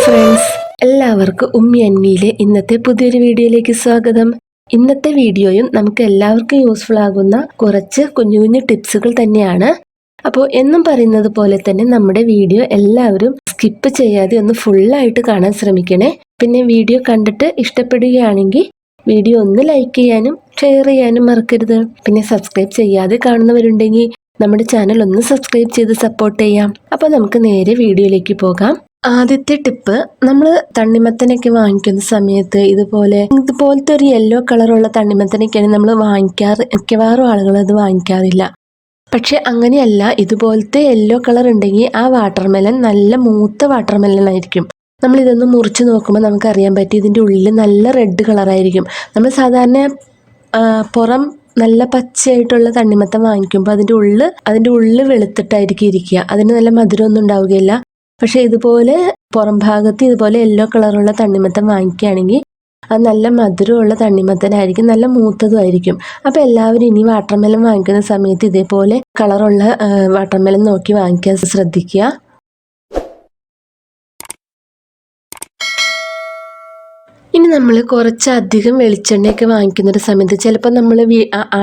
Friends, എല്ലാവർക്കും ഉമ്മി അൻവിയിലെ ഇന്നത്തെ പുതിയൊരു വീഡിയോയിലേക്ക് സ്വാഗതം. ഇന്നത്തെ വീഡിയോയും നമുക്ക് എല്ലാവർക്കും യൂസ്ഫുൾ ആകുന്ന കുറച്ച് കുഞ്ഞു കുഞ്ഞു ടിപ്സുകൾ തന്നെയാണ്. അപ്പോൾ എന്നും പറയുന്നത് പോലെ തന്നെ നമ്മുടെ വീഡിയോ എല്ലാവരും സ്കിപ്പ് ചെയ്യാതെ ഒന്ന് ഫുള്ളായിട്ട് കാണാൻ ശ്രമിക്കണേ. പിന്നെ വീഡിയോ കണ്ടിട്ട് ഇഷ്ടപ്പെടുകയാണെങ്കിൽ വീഡിയോ ഒന്ന് ലൈക്ക് ചെയ്യാനും ഷെയർ ചെയ്യാനും മറക്കരുത്. പിന്നെ സബ്സ്ക്രൈബ് ചെയ്യാതെ കാണുന്നവരുണ്ടെങ്കിൽ നമ്മുടെ ചാനൽ ഒന്ന് സബ്സ്ക്രൈബ് ചെയ്ത് സപ്പോർട്ട് ചെയ്യാം. അപ്പോൾ നമുക്ക് നേരെ വീഡിയോയിലേക്ക് പോകാം. ആദ്യത്തെ ടിപ്പ്, നമ്മൾ തണ്ണിമത്തനൊക്കെ വാങ്ങിക്കുന്ന സമയത്ത് ഇതുപോലത്തെ ഒരു യെല്ലോ കളറുള്ള തണ്ണിമത്തനൊക്കെയാണ് നമ്മൾ വാങ്ങിക്കാറ്. മിക്കവാറും ആളുകൾ അത് വാങ്ങിക്കാറില്ല. പക്ഷെ അങ്ങനെയല്ല, ഇതുപോലത്തെ യെല്ലോ കളർ ഉണ്ടെങ്കിൽ ആ വാട്ടർമെലൻ നല്ല മൂത്ത വാട്ടർമെലൻ ആയിരിക്കും. നമ്മൾ ഇതൊന്ന് മുറിച്ച് നോക്കുമ്പോൾ നമുക്കറിയാൻ പറ്റും ഇതിൻ്റെ ഉള്ളിൽ നല്ല റെഡ് കളറായിരിക്കും. നമ്മൾ സാധാരണ പുറം നല്ല പച്ചയായിട്ടുള്ള തണ്ണിമത്തം വാങ്ങിക്കുമ്പോൾ അതിൻ്റെ ഉള്ളിൽ വെളുത്തിട്ടായിരിക്കും ഇരിക്കുക. അതിന് നല്ല മധുരമൊന്നും ഉണ്ടാവുകയില്ല. പക്ഷെ ഇതുപോലെ പുറം ഭാഗത്ത് ഇതുപോലെ യെല്ലോ കളറുള്ള തണ്ണിമത്തൻ വാങ്ങിക്കുകയാണെങ്കിൽ അത് നല്ല മധുരമുള്ള തണ്ണിമത്തനായിരിക്കും, നല്ല മൂത്തതുമായിരിക്കും. അപ്പോൾ എല്ലാവരും ഇനി വാട്ടർമെലൻ വാങ്ങിക്കുന്ന സമയത്ത് ഇതേപോലെ കളറുള്ള വാട്ടർമെലൻ നോക്കി വാങ്ങിക്കാൻ ശ്രദ്ധിക്കുക. ഇനി നമ്മൾ കുറച്ചധികം വെളിച്ചെണ്ണയൊക്കെ വാങ്ങിക്കുന്നൊരു സമയത്ത് ചിലപ്പോൾ നമ്മൾ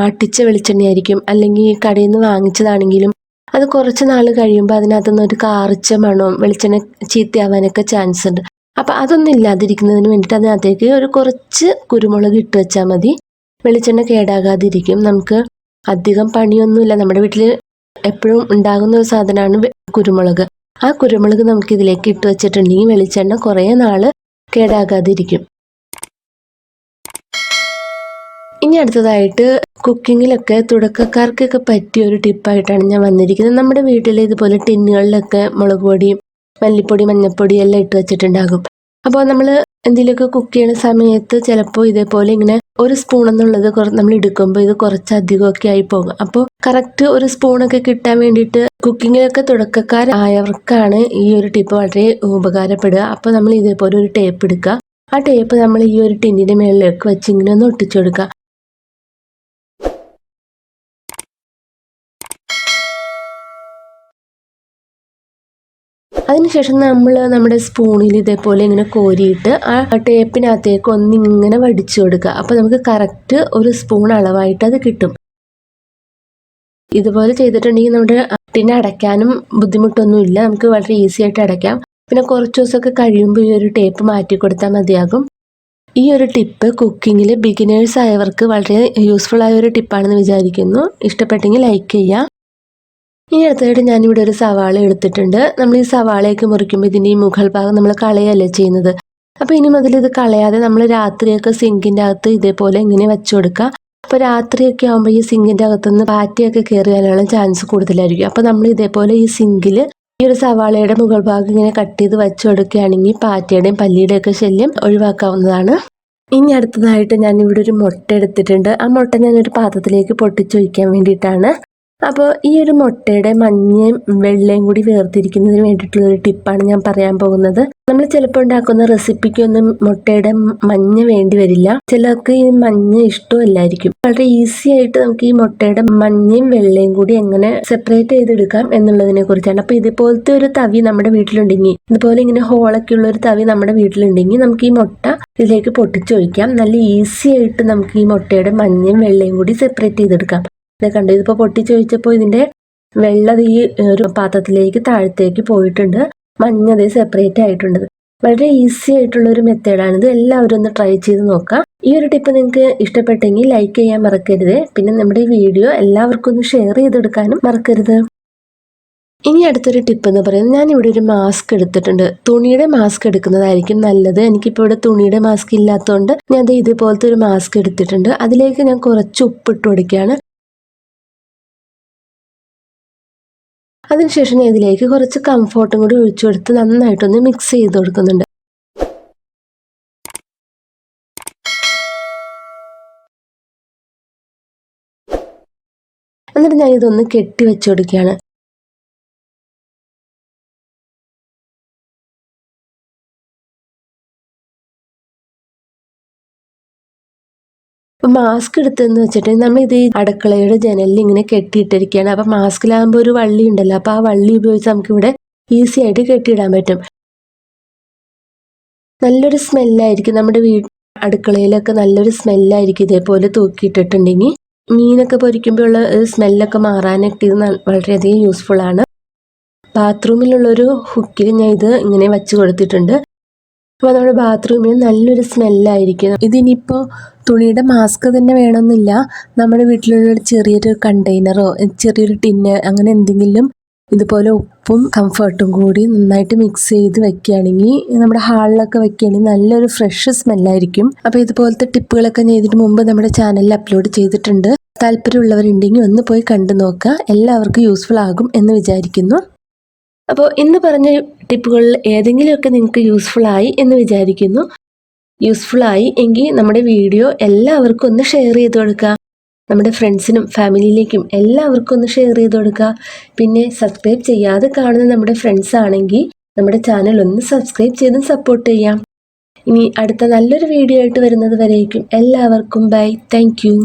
ആട്ടിച്ച വെളിച്ചെണ്ണയായിരിക്കും, അല്ലെങ്കിൽ കടയിൽ നിന്ന് വാങ്ങിച്ചതാണെങ്കിലും അത് കുറച്ച് നാൾ കഴിയുമ്പോൾ അതിനകത്തുനിന്ന് ഒരു കാറിച്ച മണവും വെളിച്ചെണ്ണ ചീത്തയാവാനൊക്കെ ചാൻസ് ഉണ്ട്. അപ്പം അതൊന്നും ഇല്ലാതിരിക്കുന്നതിന് വേണ്ടിയിട്ട് അതിനകത്തേക്ക് ഒരു കുറച്ച് കുരുമുളക് ഇട്ട് വെച്ചാൽ മതി. വെളിച്ചെണ്ണ കേടാകാതിരിക്കും. നമുക്ക് അധികം പണിയൊന്നുമില്ല, നമ്മുടെ വീട്ടിൽ എപ്പോഴും ഉണ്ടാകുന്ന ഒരു സാധനമാണ് കുരുമുളക്. ആ കുരുമുളക് നമുക്ക് ഇതിലേക്ക് ഇട്ട് വെച്ചിട്ടുണ്ടെങ്കിൽ വെളിച്ചെണ്ണ കുറേ നാൾ കേടാകാതിരിക്കും. ഇനി അടുത്തതായിട്ട് കുക്കിങ്ങിലൊക്കെ തുടക്കക്കാർക്കൊക്കെ പറ്റിയ ഒരു ടിപ്പായിട്ടാണ് ഞാൻ വന്നിരിക്കുന്നത്. നമ്മുടെ വീട്ടിൽ ഇതുപോലെ ടിന്നുകളിലൊക്കെ മുളക് പൊടിയും മല്ലിപ്പൊടി മഞ്ഞൾപ്പൊടി എല്ലാം ഇട്ട് വെച്ചിട്ടുണ്ടാകും. അപ്പോൾ നമ്മൾ എന്തെങ്കിലുമൊക്കെ കുക്ക് ചെയ്യുന്ന സമയത്ത് ചിലപ്പോൾ ഇതേപോലെ ഇങ്ങനെ ഒരു സ്പൂൺ എന്നുള്ളത് നമ്മൾ എടുക്കുമ്പോൾ ഇത് കുറച്ചധികമൊക്കെ ആയി പോകും. അപ്പോൾ കറക്റ്റ് ഒരു സ്പൂണൊക്കെ കിട്ടാൻ വേണ്ടിയിട്ട് കുക്കിങ്ങിലൊക്കെ തുടക്കക്കാരായവർക്കാണ് ഈ ഒരു ടിപ്പ് വളരെ ഉപകാരപ്പെടുക. അപ്പോൾ നമ്മൾ ഇതേപോലെ ഒരു ടേപ്പ് എടുക്കുക. ആ ടേപ്പ് നമ്മൾ ഈ ഒരു ടിന്നിൻ്റെ മുകളിലേക്ക് വെച്ച് ഇങ്ങനെ ഒന്ന് ഒട്ടിച്ചു കൊടുക്കുക. അതിനുശേഷം നമ്മൾ നമ്മുടെ സ്പൂണിൽ ഇതേപോലെ ഇങ്ങനെ കോരിയിട്ട് ആ ടേപ്പിനകത്തേക്ക് ഒന്നിങ്ങനെ വടിച്ചു കൊടുക്കുക. അപ്പോൾ നമുക്ക് കറക്റ്റ് ഒരു സ്പൂൺ അളവായിട്ട് അത് കിട്ടും. ഇതുപോലെ ചെയ്തിട്ടുണ്ടെങ്കിൽ നമ്മുടെ ടിന്ന് അടയ്ക്കാനും ബുദ്ധിമുട്ടൊന്നുമില്ല, നമുക്ക് വളരെ ഈസി ആയിട്ട് അടയ്ക്കാം. പിന്നെ കുറച്ച് ദിവസമൊക്കെ കഴിയുമ്പോൾ ഈ ഒരു ടേപ്പ് മാറ്റി കൊടുത്താൽ മതിയാകും. ഈ ഒരു ടിപ്പ് കുക്കിങ്ങിൽ ബിഗിനേഴ്സ് ആയവർക്ക് വളരെ യൂസ്ഫുൾ ആയ ഒരു ടിപ്പാണെന്ന് വിചാരിക്കുന്നു. ഇഷ്ടപ്പെട്ടെങ്കിൽ ലൈക്ക് ചെയ്യുക. ഇനി അടുത്തായിട്ട് ഞാനിവിടെ ഒരു സവാള എടുത്തിട്ടുണ്ട്. നമ്മൾ ഈ സവാളയൊക്കെ മുറിക്കുമ്പോൾ ഇതിൻ്റെ ഈ മുകൾ ഭാഗം നമ്മൾ കളയല്ലേ ചെയ്യുന്നത്. അപ്പോൾ ഇനി മുതൽ ഇത് കളയാതെ നമ്മൾ രാത്രിയൊക്കെ സിങ്കിൻ്റെ അകത്ത് ഇതേപോലെ ഇങ്ങനെ വെച്ച് കൊടുക്കുക. അപ്പോൾ രാത്രിയൊക്കെ ആകുമ്പോൾ ഈ സിങ്കിൻ്റെ അകത്തുനിന്ന് പാറ്റയൊക്കെ കയറി വരാനുള്ള ചാൻസ് കൂടുതലായിരിക്കും. അപ്പോൾ നമ്മൾ ഇതേപോലെ ഈ സിങ്കിൽ ഈ ഒരു സവാളയുടെ മുകൾ ഭാഗം ഇങ്ങനെ കട്ട് ചെയ്ത് വെച്ച് കൊടുക്കുകയാണെങ്കിൽ പാറ്റയുടെയും പല്ലിയുടെയൊക്കെ ശല്യം ഒഴിവാക്കാവുന്നതാണ്. ഇനി അടുത്തതായിട്ട് ഞാനിവിടെ ഒരു മുട്ട എടുത്തിട്ടുണ്ട്. ആ മുട്ട ഞാനൊരു പാത്രത്തിലേക്ക് പൊട്ടിച്ചൊഴിക്കാൻ വേണ്ടിയിട്ടാണ്. അപ്പോൾ ഈ ഒരു മുട്ടയുടെ മഞ്ഞയും വെള്ളയും കൂടി വേർതിരിക്കുന്നതിന് വേണ്ടിയിട്ടുള്ളൊരു ടിപ്പാണ് ഞാൻ പറയാൻ പോകുന്നത്. നമ്മൾ ചിലപ്പോൾ ഉണ്ടാക്കുന്ന റെസിപ്പിക്കൊന്നും മുട്ടയുടെ മഞ്ഞ വേണ്ടി വരില്ല. ചിലർക്ക് ഈ മഞ്ഞ ഇഷ്ടമല്ലായിരിക്കും. വളരെ ഈസി ആയിട്ട് നമുക്ക് ഈ മുട്ടയുടെ മഞ്ഞയും വെള്ളയും കൂടി എങ്ങനെ സെപ്പറേറ്റ് ചെയ്തെടുക്കാം എന്നുള്ളതിനെ കുറിച്ചാണ്. അപ്പോൾ ഇതുപോലത്തെ ഒരു തവി നമ്മുടെ വീട്ടിലുണ്ടെങ്കിൽ, ഇതുപോലെ ഇങ്ങനെ ഹോളൊക്കെ ഉള്ള ഒരു തവി നമ്മുടെ വീട്ടിലുണ്ടെങ്കിൽ നമുക്ക് ഈ മുട്ട ഇതിലേക്ക് പൊട്ടിച്ചൊഴിക്കാം. നല്ല ഈസി ആയിട്ട് നമുക്ക് ഈ മുട്ടയുടെ മഞ്ഞയും വെള്ളയും കൂടി സെപ്പറേറ്റ് ചെയ്തെടുക്കാം. കണ്ടു, ഇതിപ്പോൾ പൊട്ടിച്ചൊഴിച്ചപ്പോൾ ഇതിൻ്റെ വെള്ളം ഈ ഒരു പാത്രത്തിലേക്ക് താഴത്തേക്ക് പോയിട്ടുണ്ട്, മഞ്ഞതേ സെപ്പറേറ്റ് ആയിട്ടുണ്ട്. വളരെ ഈസി ആയിട്ടുള്ള ഒരു മെത്തേഡാണിത്. എല്ലാവരും ഒന്ന് ട്രൈ ചെയ്ത് നോക്കാം. ഈ ഒരു ടിപ്പ് നിങ്ങൾക്ക് ഇഷ്ടപ്പെട്ടെങ്കിൽ ലൈക്ക് ചെയ്യാൻ മറക്കരുത്. പിന്നെ നമ്മുടെ ഈ വീഡിയോ എല്ലാവർക്കും ഒന്ന് ഷെയർ ചെയ്തെടുക്കാനും മറക്കരുത്. ഇനി അടുത്തൊരു ടിപ്പ് എന്ന് പറയുന്നത്, ഞാനിവിടെ ഒരു മാസ്ക് എടുത്തിട്ടുണ്ട്. തുണിയുടെ മാസ്ക് എടുക്കുന്നതായിരിക്കും നല്ലത്. എനിക്കിപ്പോൾ ഇവിടെ തുണിയുടെ മാസ്ക് ഇല്ലാത്തതുകൊണ്ട് ഞാൻ ഇതുപോലത്തെ ഒരു മാസ്ക് എടുത്തിട്ടുണ്ട്. അതിലേക്ക് ഞാൻ കുറച്ച് ഉപ്പിട്ട് കൊടുക്കുകയാണ്. അതിനുശേഷം ഞാൻ ഇതിലേക്ക് കുറച്ച് കംഫോർട്ടും കൂടി ഒഴിച്ചു കൊടുത്ത് നന്നായിട്ടൊന്ന് മിക്സ് ചെയ്ത് കൊടുക്കുന്നുണ്ട്. എന്നിട്ട് ഞാൻ ഇതൊന്ന് കെട്ടി വെച്ച് കൊടുക്കുകയാണ്. മാസ്ക് എടുത്തെന്ന് വെച്ചിട്ട് നമ്മൾ ഇത് ഈ അടുക്കളയുടെ ജനലിൽ ഇങ്ങനെ കെട്ടിയിട്ടിരിക്കുകയാണ്. അപ്പം മാസ്കിലാകുമ്പോൾ ഒരു വള്ളി ഉണ്ടല്ലോ, അപ്പോൾ ആ വള്ളി ഉപയോഗിച്ച് നമുക്കിവിടെ ഈസി ആയിട്ട് കെട്ടിയിടാൻ പറ്റും. നല്ലൊരു സ്മെല്ലായിരിക്കും. നമ്മുടെ അടുക്കളയിലൊക്കെ നല്ലൊരു സ്മെല്ലായിരിക്കും ഇതേപോലെ തൂക്കിയിട്ടിട്ടുണ്ടെങ്കിൽ. മീനൊക്കെ പൊരിക്കുമ്പോൾ ഉള്ള സ്മെല്ലൊക്കെ മാറാനൊക്കെ ഇത് വളരെയധികം യൂസ്ഫുള്ളാണ്. ബാത്റൂമിലുള്ളൊരു ഹുക്കിൽ ഞാൻ ഇത് ഇങ്ങനെ വെച്ച് കൊടുത്തിട്ടുണ്ട്. അപ്പോൾ നമ്മുടെ ബാത്റൂമിൽ നല്ലൊരു സ്മെല്ലായിരിക്കും. ഇതിനിപ്പോൾ തുണിയുടെ മാസ്ക് തന്നെ വേണമെന്നില്ല. നമ്മുടെ വീട്ടിലുള്ള ചെറിയൊരു കണ്ടെയ്നറോ ചെറിയൊരു ടിന്ന് അങ്ങനെ എന്തെങ്കിലും ഇതുപോലെ ഉപ്പും കംഫർട്ടും കൂടി നന്നായിട്ട് മിക്സ് ചെയ്ത് വെക്കുകയാണെങ്കിൽ നമ്മുടെ ഹാളിലൊക്കെ വെക്കുകയാണെങ്കിൽ നല്ലൊരു ഫ്രഷ് സ്മെല്ലായിരിക്കും. അപ്പോൾ ഇതുപോലത്തെ ടിപ്പുകളൊക്കെ ഞാൻ ഇതിനു മുമ്പ് നമ്മുടെ ചാനലിൽ അപ്ലോഡ് ചെയ്തിട്ടുണ്ട്. താല്പര്യമുള്ളവരുണ്ടെങ്കിൽ ഒന്ന് പോയി കണ്ടു നോക്കുക. എല്ലാവർക്കും യൂസ്ഫുൾ ആകും എന്ന് വിചാരിക്കുന്നു. അപ്പോൾ ഇന്ന് പറഞ്ഞ ടിപ്പുകളിൽ ഏതെങ്കിലുമൊക്കെ നിങ്ങൾക്ക് യൂസ്ഫുള്ളായി എന്ന് വിചാരിക്കുന്നു. യൂസ്ഫുള്ളായി എങ്കിൽ നമ്മുടെ വീഡിയോ എല്ലാവർക്കും ഒന്ന് ഷെയർ ചെയ്ത് കൊടുക്കുക. നമ്മുടെ ഫ്രണ്ട്സിനും ഫാമിലിയിലേക്കും എല്ലാവർക്കും ഒന്ന് ഷെയർ ചെയ്ത് കൊടുക്കുക. പിന്നെ സബ്സ്ക്രൈബ് ചെയ്യാതെ കാണുന്ന നമ്മുടെ ഫ്രണ്ട്സ് ആണെങ്കിൽ നമ്മുടെ ചാനൽ ഒന്ന് സബ്സ്ക്രൈബ് ചെയ്തും സപ്പോർട്ട് ചെയ്യാം. ഇനി അടുത്ത നല്ലൊരു വീഡിയോ ആയിട്ട് വരുന്നത് വരേക്കും എല്ലാവർക്കും ബൈ. Thank you.